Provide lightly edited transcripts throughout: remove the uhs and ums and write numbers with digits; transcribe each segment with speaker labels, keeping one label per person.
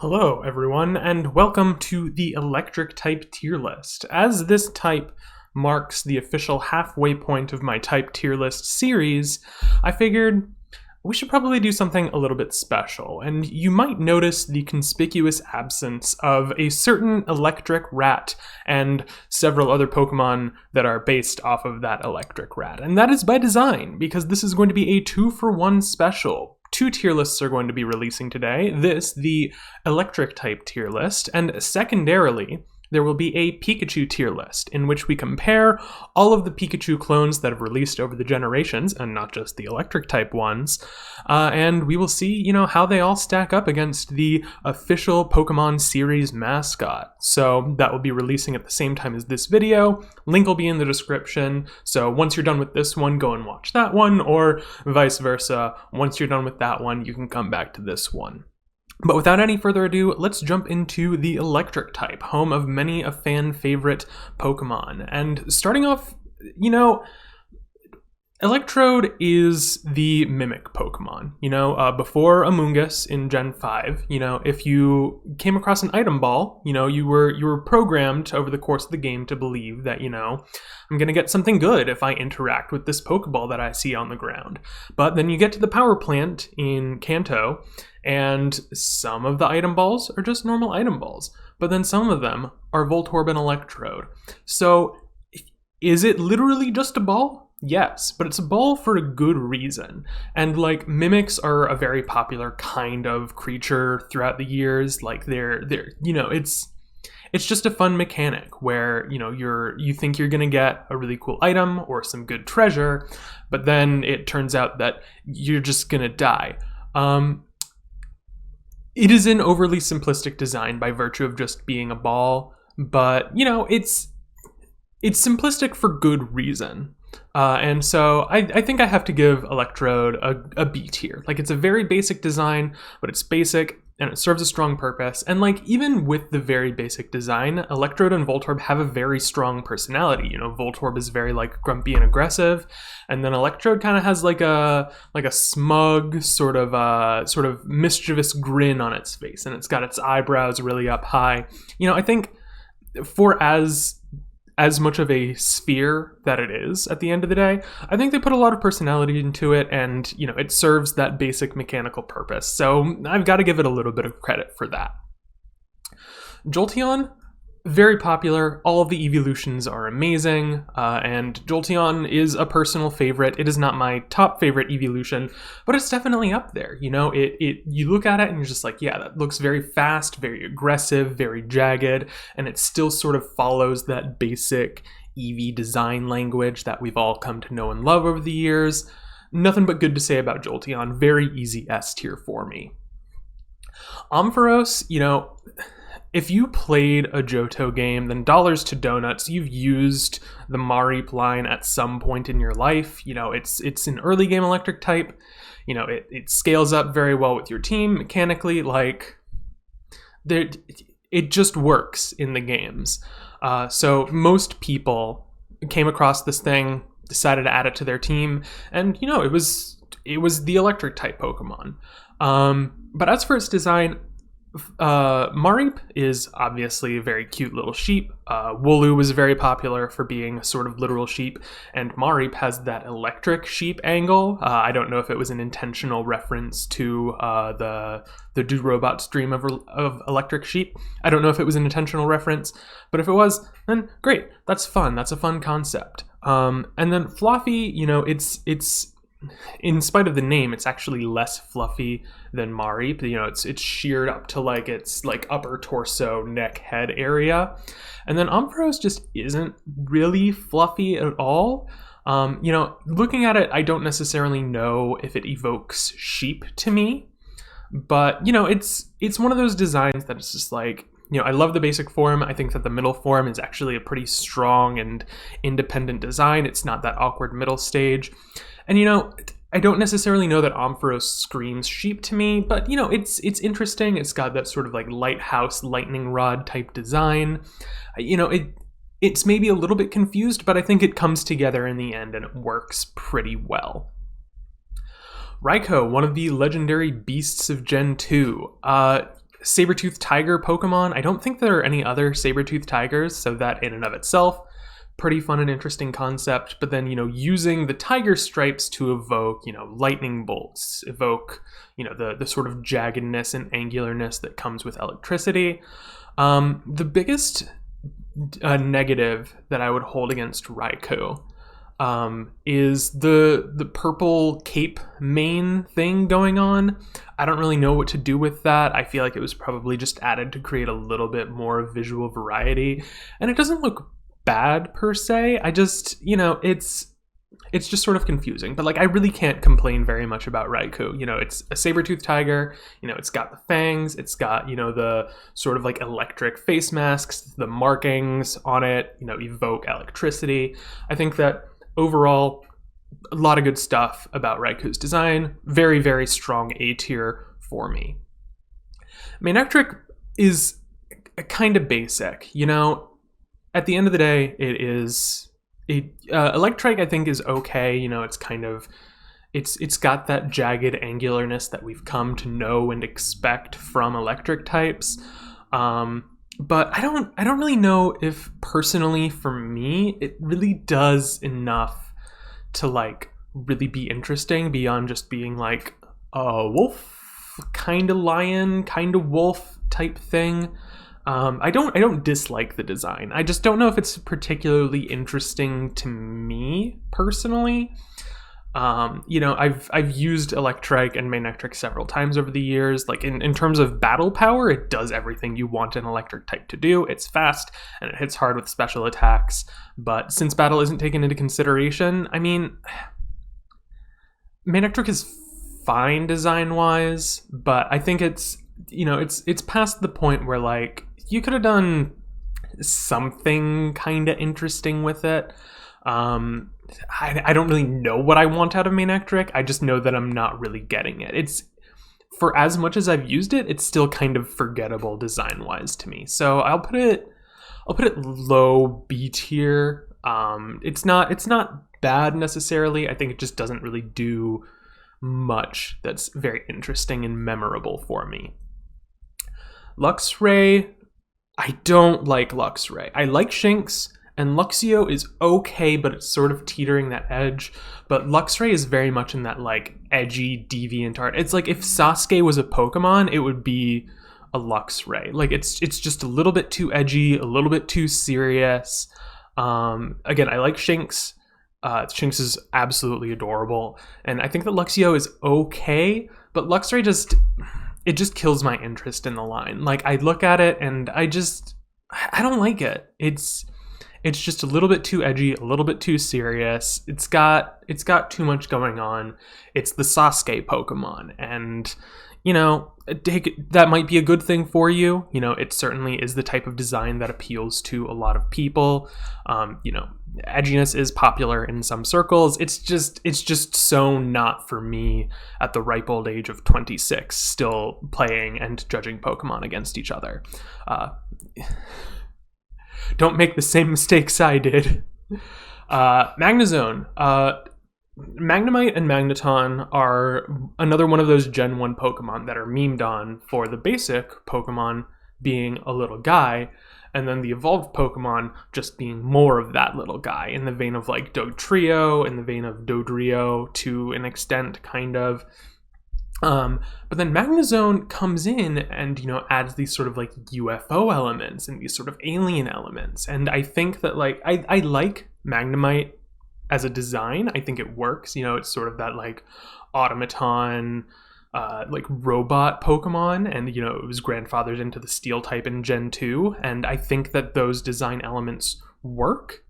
Speaker 1: Hello, everyone, and welcome to the electric type tier list. As this type marks the official halfway point of my type tier list series, I figured we should probably do something a little bit special, and you might notice the conspicuous absence of a certain electric rat and several other Pokemon that are based off of that electric rat. And that is by design, because this is going to be a 2-for-1 special. Two tier lists are going to be releasing today. This, the electric type tier list, and secondarily, there will be a Pikachu tier list in which we compare all of the Pikachu clones that have released over the generations, and not just the electric type ones, and we will see, how they all stack up against the official Pokemon series mascot. So that will be releasing at the same time as this video. Link will be in the description, so once you're done with this one, go and watch that one, or vice versa. Once you're done with that one, you can come back to this one. But without any further ado, let's jump into the electric type, home of many a fan favorite Pokemon. And starting off, Electrode is the mimic Pokemon. Before Amoonguss in Gen 5, if you came across an item ball, you were programmed over the course of the game to believe that, I'm gonna get something good if I interact with this Pokeball that I see on the ground. But then you get to the power plant in Kanto, and some of the item balls are just normal item balls, but then some of them are Voltorb and Electrode. So, is it literally just a ball? Yes, but it's a ball for a good reason. And mimics are a very popular kind of creature throughout the years. It's just a fun mechanic where, you think you're gonna get a really cool item or some good treasure, but then it turns out that you're just gonna die. It is an overly simplistic design by virtue of just being a ball, but it's simplistic for good reason. And so I think I have to give Electrode a B tier. It's a very basic design, but it's basic and it serves a strong purpose. And even with the very basic design, Electrode and Voltorb have a very strong personality. Voltorb is very grumpy and aggressive, and then Electrode kind of has a smug sort of mischievous grin on its face, and it's got its eyebrows really up high. I think for as much of a sphere that it is at the end of the day, I think they put a lot of personality into it, and it serves that basic mechanical purpose. So I've got to give it a little bit of credit for that. Jolteon, very popular. All of the evolutions are amazing, and Jolteon is a personal favorite. It is not my top favorite evolution, but it's definitely up there. You look at it and you're just like, yeah, that looks very fast, very aggressive, very jagged, and it still sort of follows that basic Eevee design language that we've all come to know and love over the years. Nothing but good to say about Jolteon. Very easy S tier for me. Ampharos, if you played a Johto game, then dollars to donuts, you've used the Mareep line at some point in your life. It's an early game electric type. It scales up very well with your team mechanically. It just works in the games. So most people came across this thing, decided to add it to their team, and it was the electric type Pokemon. But as for its design, Mareep is obviously a very cute little sheep. Wooloo was very popular for being a sort of literal sheep, and Mareep has that electric sheep angle. I don't know if it was an intentional reference to the Do-Robot stream of electric sheep. I don't know if it was an intentional reference, but if it was, then great. That's fun. That's a fun concept. And then Fluffy, it's in spite of the name, it's actually less fluffy than Mareep. It's sheared up to its upper torso, neck, head area. And then Ampharos just isn't really fluffy at all. Looking at it, I don't necessarily know if it evokes sheep to me, but it's one of those designs that it's just I love the basic form. I think that the middle form is actually a pretty strong and independent design. It's not that awkward middle stage. And I don't necessarily know that Ampharos screams sheep to me, but it's interesting. It's got that sort of lighthouse lightning rod type design. It's maybe a little bit confused, but I think it comes together in the end and it works pretty well. Raikou, one of the legendary beasts of Gen 2. saber-toothed tiger Pokemon. I don't think there are any other saber-toothed tigers, so that in and of itself, pretty fun and interesting concept. But then, using the tiger stripes to evoke, lightning bolts, evoke, the sort of jaggedness and angularness that comes with electricity. The biggest negative that I would hold against Raikou is the purple cape mane thing going on. I don't really know what to do with that. I feel like it was probably just added to create a little bit more visual variety, and it doesn't look bad per se. I just, it's just sort of confusing. But I really can't complain very much about Raikou. It's a saber-toothed tiger. It's got the fangs. It's got, the sort of electric face masks. The markings on it, evoke electricity. I think that overall, a lot of good stuff about Raikou's design. Very, very strong A tier for me. Manectric is kind of basic. At the end of the day, it is Electrike, I think, is okay. It's kind of it's got that jagged angularness that we've come to know and expect from electric types. But I don't really know if personally for me it really does enough to really be interesting beyond just being a wolf, kind of lion, kind of wolf type thing. I don't dislike the design. I just don't know if it's particularly interesting to me personally. I've used Electrike and Manectric several times over the years. In terms of battle power, it does everything you want an electric type to do. It's fast and it hits hard with special attacks. But since battle isn't taken into consideration, I mean, Manectric is fine design-wise, but I think it's past the point where you could have done something kind of interesting with it. I don't really know what I want out of Manectric. I just know that I'm not really getting it. It's, for as much as I've used it, it's still kind of forgettable design-wise to me. So I'll put it low B tier. It's not bad necessarily. I think it just doesn't really do much that's very interesting and memorable for me. Luxray, I don't like Luxray. I like Shinx, and Luxio is okay, but it's sort of teetering that edge. But Luxray is very much in that edgy, deviant art. It's if Sasuke was a Pokemon, it would be a Luxray. It's just a little bit too edgy, a little bit too serious. Again, I like Shinx. Shinx is absolutely adorable, and I think that Luxio is okay, but Luxray just kills my interest in the line. I look at it and I don't like it. It's just a little bit too edgy, a little bit too serious. It's got too much going on. It's the Sasuke Pokemon, and that might be a good thing for you. It certainly is the type of design that appeals to a lot of people. Edginess is popular in some circles. It's just so not for me at the ripe old age of 26, still playing and judging Pokemon against each other. Don't make the same mistakes I did. Magnezone. Magnemite and Magneton are another one of those Gen 1 Pokemon that are memed on for the basic Pokemon being a little guy, and then the evolved Pokemon just being more of that little guy, in the vein of Dugtrio, in the vein of Dodrio to an extent, kind of. But then Magnezone comes in and, adds these sort of UFO elements and these sort of alien elements. And I think that I like Magnemite as a design. I think it works. It's sort of that automaton, robot Pokemon, and it was grandfathered into the Steel type in Gen 2, and I think that those design elements work.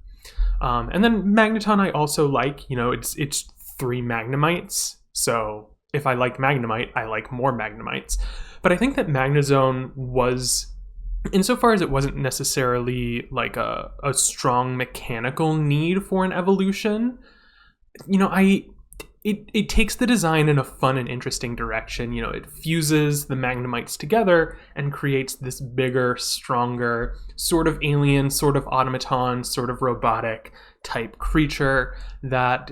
Speaker 1: And then Magneton I also like. It's 3 Magnemites, so if I like Magnemite, I like more Magnemites. But I think that Magnezone was, insofar as it wasn't necessarily a strong mechanical need for an evolution, it takes the design in a fun and interesting direction. You know, it fuses the Magnemites together and creates this bigger, stronger, sort of alien, sort of automaton, sort of robotic type creature that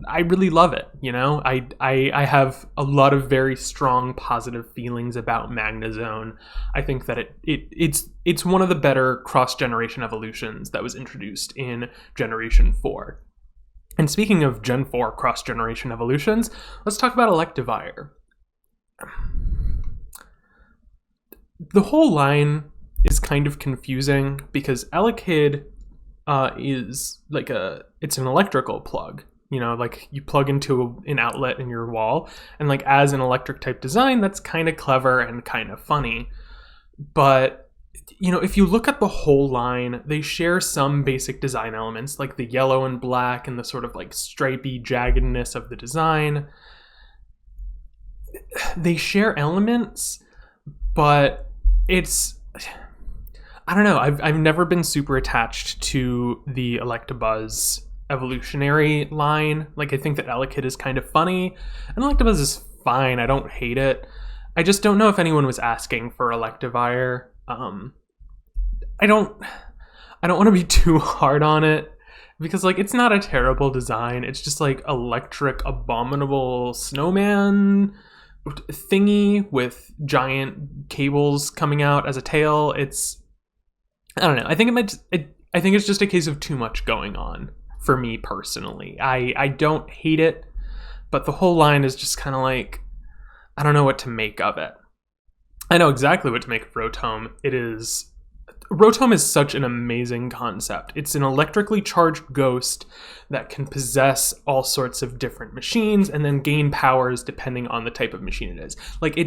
Speaker 1: I really love it. You know, I have a lot of very strong positive feelings about Magnezone. I think that it's one of the better cross-generation evolutions that was introduced in Generation 4. And speaking of Gen 4 cross-generation evolutions, let's talk about Electivire. The whole line is kind of confusing because Elekid is like it's an electrical plug. You know, like you plug into an outlet in your wall, and like as an electric type design, that's kind of clever and kind of funny. But you know, if you look at the whole line, they share some basic design elements like the yellow and black and the sort of like stripy jaggedness of the design. They share elements, but it's, I don't know, I've never been super attached to the Electabuzz evolutionary line. Like, I think that Elekid is kind of funny, and Electabuzz is fine. I don't hate it. I just don't know if anyone was asking for Electivire. I don't want to be too hard on it because like it's not a terrible design. It's just like electric abominable snowman thingy with giant cables coming out as a tail. It's, I don't know. I think I think it's just a case of too much going on for me personally. I don't hate it, but the whole line is just kind of like, I don't know what to make of it. I know exactly what to make of Rotom. Rotom is such an amazing concept. It's an electrically charged ghost that can possess all sorts of different machines and then gain powers depending on the type of machine it is. Like,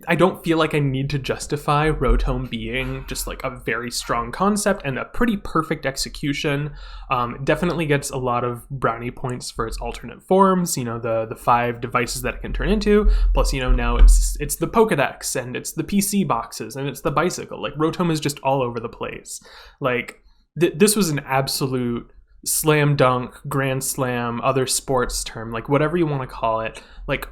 Speaker 1: I don't feel like I need to justify Rotom being just like a very strong concept and a pretty perfect execution. It definitely gets a lot of brownie points for its alternate forms, you know, the 5 devices that it can turn into, plus, you know, now it's the Pokedex and it's the PC boxes and it's the bicycle. Like, Rotom is just all over the place. Like, this was an absolute slam dunk, grand slam, other sports term, like whatever you want to call it. Like,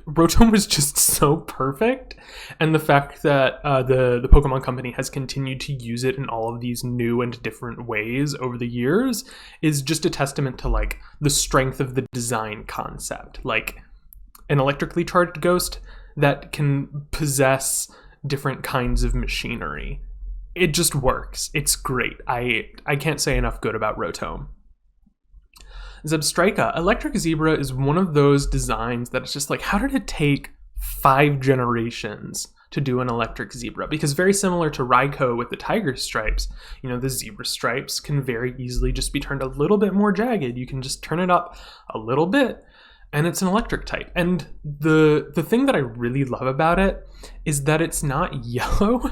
Speaker 1: Rotom was just so perfect, and the fact that the Pokemon Company has continued to use it in all of these new and different ways over the years is just a testament to like the strength of the design concept. Like, an electrically charged ghost that can possess different kinds of machinery. It just works. It's great. I can't say enough good about Rotom. Zebstrika. Electric Zebra is one of those designs that it's just like, how did it take 5 generations to do an Electric Zebra? Because very similar to Raikou with the tiger stripes, you know, the zebra stripes can very easily just be turned a little bit more jagged. You can just turn it up a little bit, and it's an electric type. And the thing that I really love about it is that it's not yellow.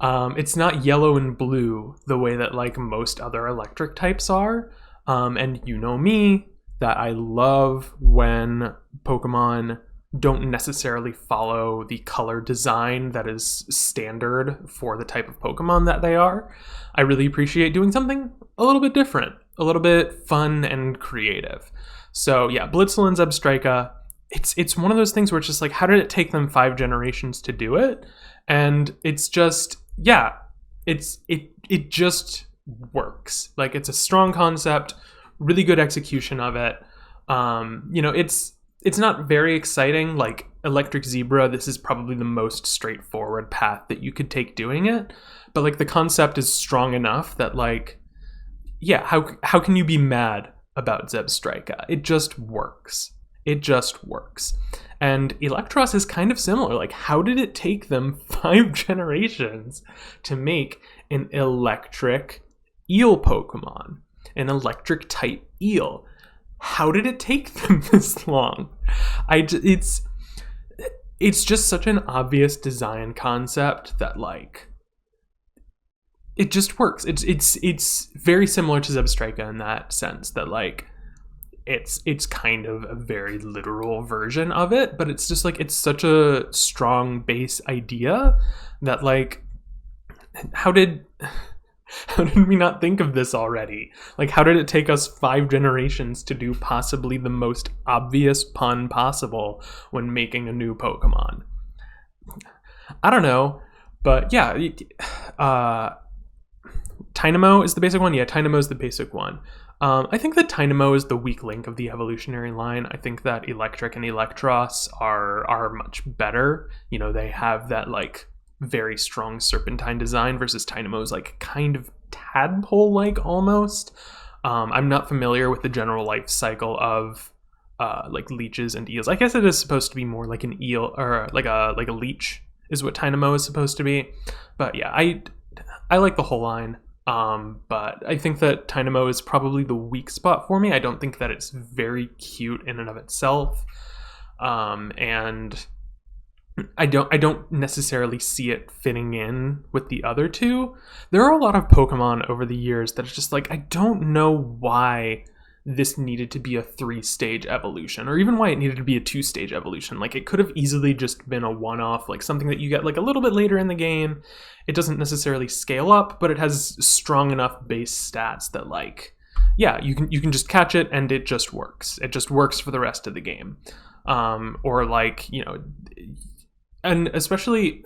Speaker 1: It's not yellow and blue the way that like most other electric types are. And you know me, that I love when Pokemon don't necessarily follow the color design that is standard for the type of Pokemon that they are. I really appreciate doing something a little bit different, a little bit fun and creative. So yeah, Blitzel and Zebstrika, it's one of those things where it's just like, how did it take them 5 generations to do it? And it's just, yeah, it just works. Like, it's a strong concept, really good execution of it. You know, it's not very exciting. Like Electric Zebra, this is probably the most straightforward path that you could take doing it. But like, the concept is strong enough that like, yeah, how can you be mad about Zebstrika? It just works. It just works. And Eelektross is kind of similar. Like, how did it take them 5 generations to make an electric eel Pokemon? An electric type eel? How did it take them this long? It's just such an obvious design concept that like, it just works. It's very similar to Zebstrika in that sense, that like, it's kind of a very literal version of it, but it's just like, it's such a strong base idea that like, how did How did we not think of this already? Like, how did it take us 5 generations to do possibly the most obvious pun possible when making a new Pokemon? I don't know, but yeah, Tynamo is the basic one. Yeah, Tynamo is the basic one. I think that Tynamo is the weak link of the evolutionary line. I think that Electric and Electros are much better. You know, they have that like very strong serpentine design versus Tynamo's like kind of tadpole-like almost. I'm not familiar with the general life cycle of like leeches and eels. I guess it is supposed to be more like an eel or like a leech is what Tynamo is supposed to be. But yeah, I like the whole line. But I think that Tynamo is probably the weak spot for me. I don't think that it's very cute in and of itself. And I don't necessarily see it fitting in with the other two. There are a lot of Pokemon over the years that are just like, I don't know why this needed to be a 3-stage evolution, or even why it needed to be a 2-stage evolution. Like, it could have easily just been a one-off, like something that you get like a little bit later in the game. It doesn't necessarily scale up, but it has strong enough base stats that like, yeah, you can just catch it and it just works. It just works for the rest of the game. Or like, you know, and especially,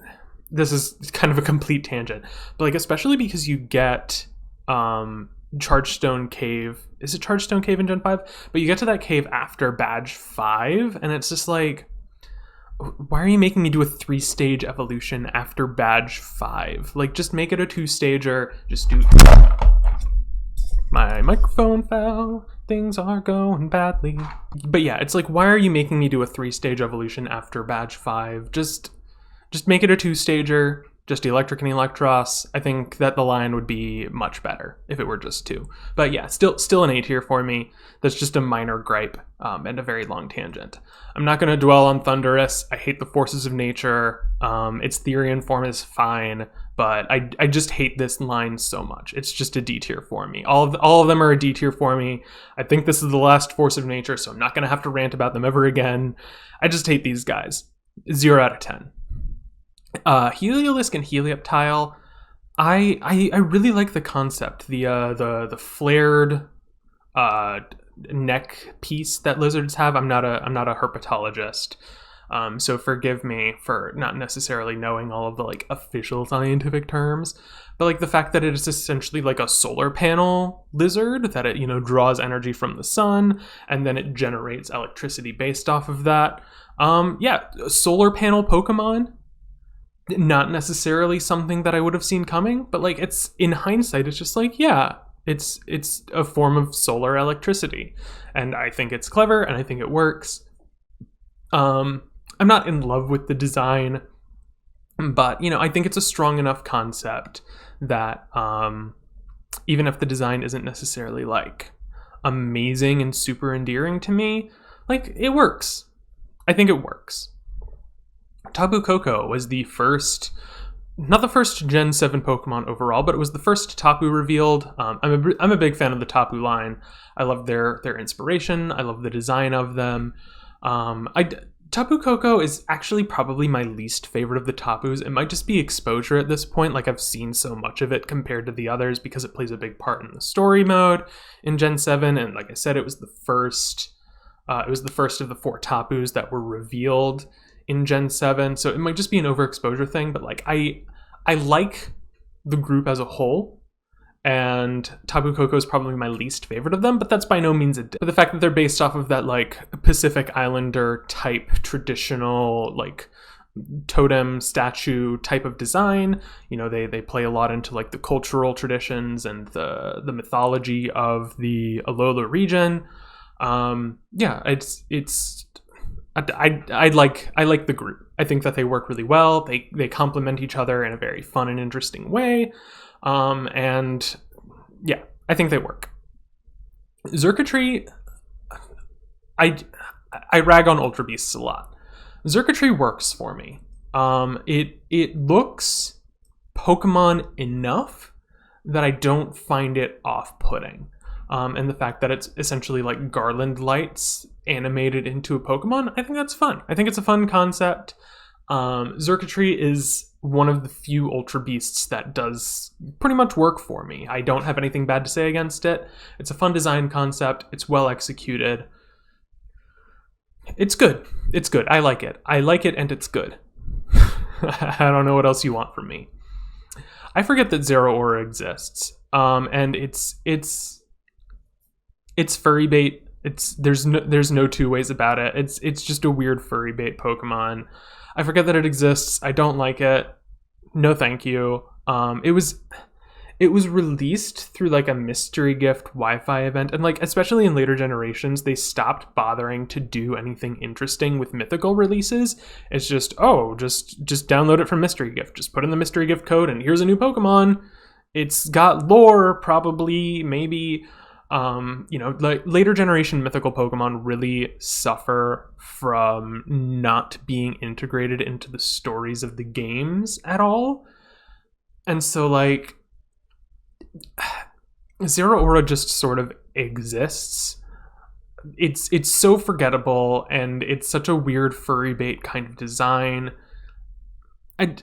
Speaker 1: this is kind of a complete tangent, but like, especially because you get Chargestone Cave. Is it Chargestone Cave in Gen 5? But you get to that cave after Badge 5, and it's just like, why are you making me do a 3-stage evolution after Badge 5? Like, just make it a 2-stager. Just do... My microphone fell. Things are going badly. But yeah, it's like, why are you making me do a 3-stage evolution after Badge 5? Just make it a 2-stager. Just Electric and Electros. I think that the line would be much better if it were just 2. But yeah, still an A tier for me. That's just a minor gripe and a very long tangent. I'm not going to dwell on Thundurus. I hate the forces of nature. Its Therian form is fine, but I just hate this line so much. It's just a D tier for me. All of them are a D tier for me. I think this is the last force of nature, so I'm not going to have to rant about them ever again. I just hate these guys. 0 out of 10. Heliolisk and Helioptile, I really like the concept. The flared neck piece that lizards have. I'm not a herpetologist, so forgive me for not necessarily knowing all of the like official scientific terms. But like the fact that it is essentially like a solar panel lizard, that it, you know, draws energy from the sun and then it generates electricity based off of that. Yeah, solar panel Pokemon. Not necessarily something that I would have seen coming, but like, it's in hindsight, it's just like, yeah, it's a form of solar electricity, and I think it's clever and I think it works. I'm not in love with the design, but you know, I think it's a strong enough concept that even if the design isn't necessarily like amazing and super endearing to me, like, it works. I think it works. Tapu Koko was the first, not the first Gen 7 Pokemon overall, but it was the first Tapu revealed. I'm a big fan of the Tapu line. I love their inspiration. I love the design of them. Tapu Koko is actually probably my least favorite of the Tapus. It might just be exposure at this point. Like, I've seen so much of it compared to the others because it plays a big part in the story mode in Gen 7. And like I said, it was the first of the 4 Tapus that were revealed in Gen 7, so it might just be an overexposure thing, but like, I like the group as a whole, and Tapu Koko is probably my least favorite of them, but that's by no means but the fact that they're based off of that like Pacific Islander type traditional like totem statue type of design, you know, they play a lot into like the cultural traditions and the mythology of the Alola region. Yeah, it's I like the group. I think that they work really well. They complement each other in a very fun and interesting way. And yeah, I think they work. Xurkitree, I rag on Ultra Beasts a lot. Xurkitree works for me. It looks Pokemon enough that I don't find it off-putting. And the fact that it's essentially like garland lights animated into a Pokemon, I think that's fun. I think it's a fun concept. Xurkitree is one of the few Ultra Beasts that does pretty much work for me. I don't have anything bad to say against it. It's a fun design concept. It's well executed. It's good. It's good. I like it. I like it, and it's good. I don't know what else you want from me. I forget that Zeraora exists. And it's furry bait. There's no two ways about it. It's just a weird furry bait Pokemon. I forget that it exists. I don't like it. No, thank you. It was released through like a mystery gift Wi-Fi event, and like especially in later generations, they stopped bothering to do anything interesting with mythical releases. It's just just download it from mystery gift. Just put in the mystery gift code, and here's a new Pokemon. It's got lore, probably, maybe. Like later generation mythical Pokemon really suffer from not being integrated into the stories of the games at all. And so like Zeraora just sort of exists. It's so forgettable, and it's such a weird furry bait kind of design. I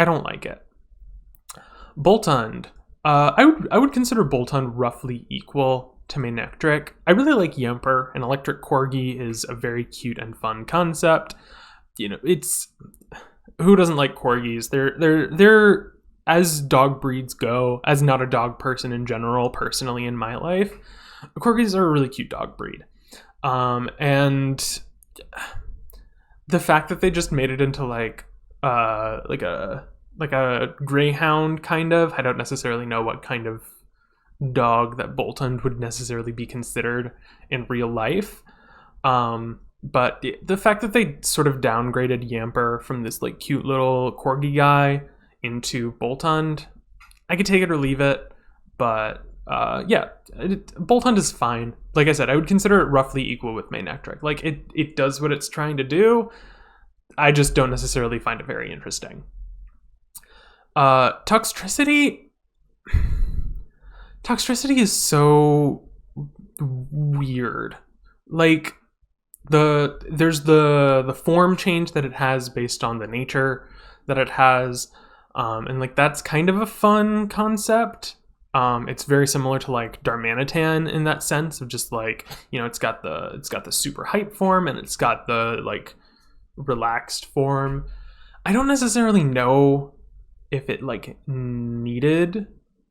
Speaker 1: don't like it. Boltund. I would consider Boltund roughly equal to Manectric. I really like Yamper. An electric corgi is a very cute and fun concept. It's who doesn't like corgis? They're as dog breeds go, as not a dog person in general, personally in my life, corgis are a really cute dog breed. And the fact that they just made it into like a greyhound kind of. I don't necessarily know what kind of dog that Boltund would necessarily be considered in real life. But the fact that they sort of downgraded Yamper from this like cute little corgi guy into Boltund, I could take it or leave it. But Boltund is fine. Like I said, I would consider it roughly equal with Manectric. Like it does what it's trying to do. I just don't necessarily find it very interesting. Toxtricity is so weird. Like there's the form change that it has based on the nature that it has, and like that's kind of a fun concept. It's very similar to like Darmanitan in that sense of just like, it's got the super hype form, and it's got the like relaxed form. I don't necessarily know if it like needed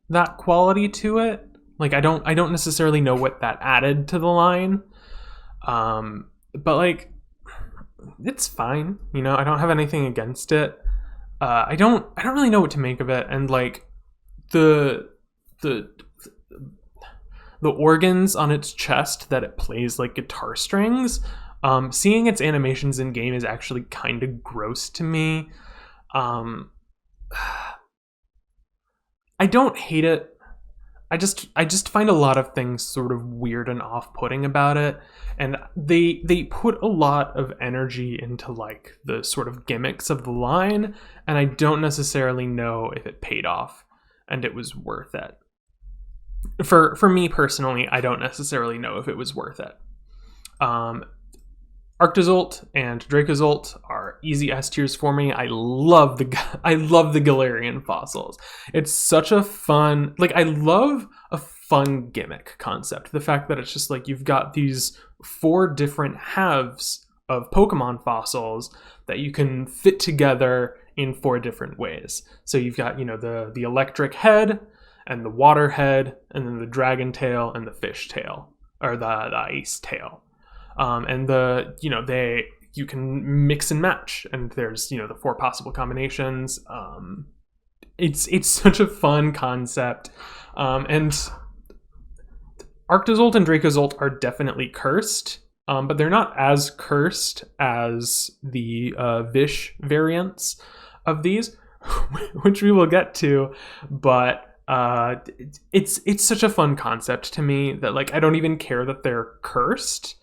Speaker 1: that quality to it. Like I don't necessarily know what that added to the line. But like it's fine. I don't have anything against it. I don't really know what to make of it, and like the organs on its chest that it plays like guitar strings. Seeing its animations in game is actually kind of gross to me. I don't hate it. I just find a lot of things sort of weird and off-putting about it, and they put a lot of energy into like the sort of gimmicks of the line, and I don't necessarily know if it paid off and it was worth it. For me personally, I don't necessarily know if it was worth it. Arctozolt and Dracozolt are easy S tiers for me. I love the Galarian fossils. It's such a fun, like I love a fun gimmick concept. The fact that it's just like you've got these 4 different halves of Pokemon fossils that you can fit together in 4 different ways. So you've got, the electric head and the water head, and then the dragon tail and the fish tail, or the ice tail. And you can mix and match, and there's the 4 possible combinations. It's such a fun concept, and Arctozolt and Dracozolt are definitely cursed, but they're not as cursed as the Vish variants of these, which we will get to. But it's such a fun concept to me that like I don't even care that they're cursed.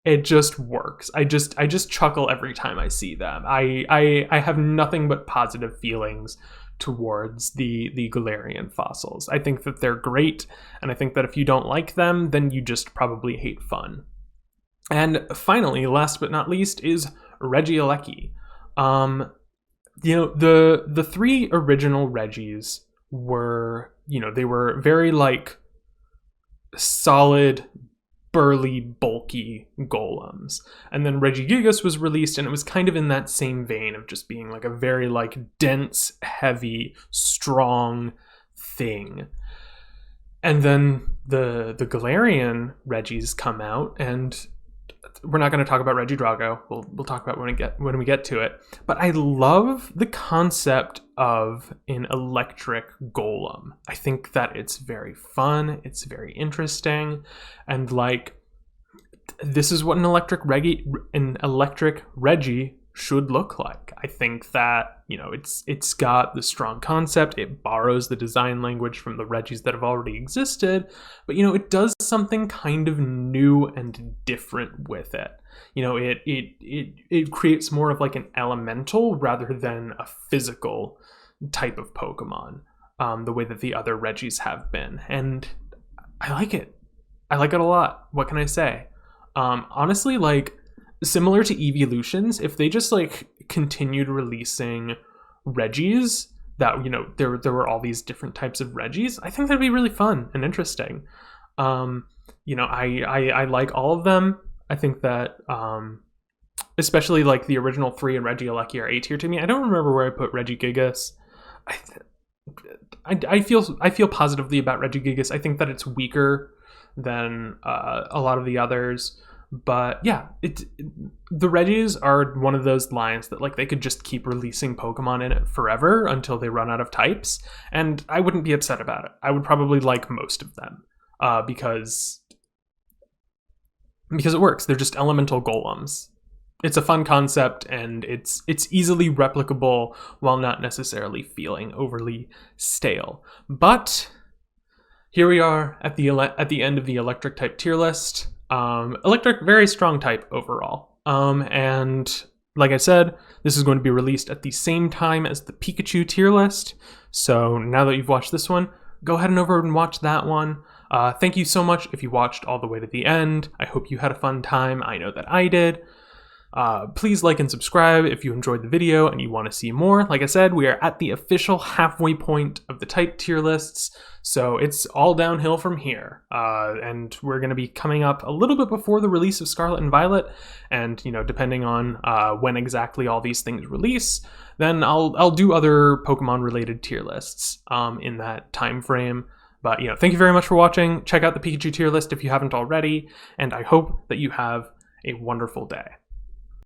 Speaker 1: It just works. I just chuckle every time I see them. I have nothing but positive feelings towards the Galarian fossils. I think that they're great, and I think that if you don't like them, then you just probably hate fun. And finally, last but not least, is Regieleki. The three original Regis were, they were very like solid, burly, bulky golems. And then Regigigas was released, and it was kind of in that same vein of just being like a very like dense, heavy, strong thing. And then the Galarian Regis come out, and we're not going to talk about Regidrago. We'll talk about when we get to it. But I love the concept of an electric golem. I think that it's very fun. It's very interesting, and like this is what an electric Regi should look like. I think that it's got the strong concept. It borrows the design language from the Regis that have already existed, but it does something kind of new and different with it. It creates more of like an elemental rather than a physical type of Pokemon, the way that the other Regis have been, and I like it. I like it a lot. What can I say? Honestly, like, similar to Evolutions, if they just like continued releasing Regis that there were all these different types of Regis, I think that'd be really fun and interesting. I like all of them. I think that especially like the original 3 and Regieleki are A tier to me. I don't remember where I put Regigigas. I feel positively about Regigigas. I think that it's weaker than a lot of the others. But yeah, the Regis are one of those lines that like they could just keep releasing Pokemon in it forever until they run out of types, and I wouldn't be upset about it. I would probably like most of them because it works. They're just elemental golems. It's a fun concept, and it's easily replicable while not necessarily feeling overly stale. But here we are at the end of the electric type tier list. Electric, very strong type overall. And like I said, this is going to be released at the same time as the Pikachu tier list. So now that you've watched this one, go ahead and over and watch that one. Thank you so much if you watched all the way to the end. I hope you had a fun time. I know that I did. Please like and subscribe if you enjoyed the video and you want to see more. Like I said, we are at the official halfway point of the type tier lists, so it's all downhill from here. And we're going to be coming up a little bit before the release of Scarlet and Violet, and depending on when exactly all these things release, then I'll do other Pokemon related tier lists in that time frame. But thank you very much for watching. Check out the Pikachu tier list if you haven't already, and I hope that you have a wonderful day.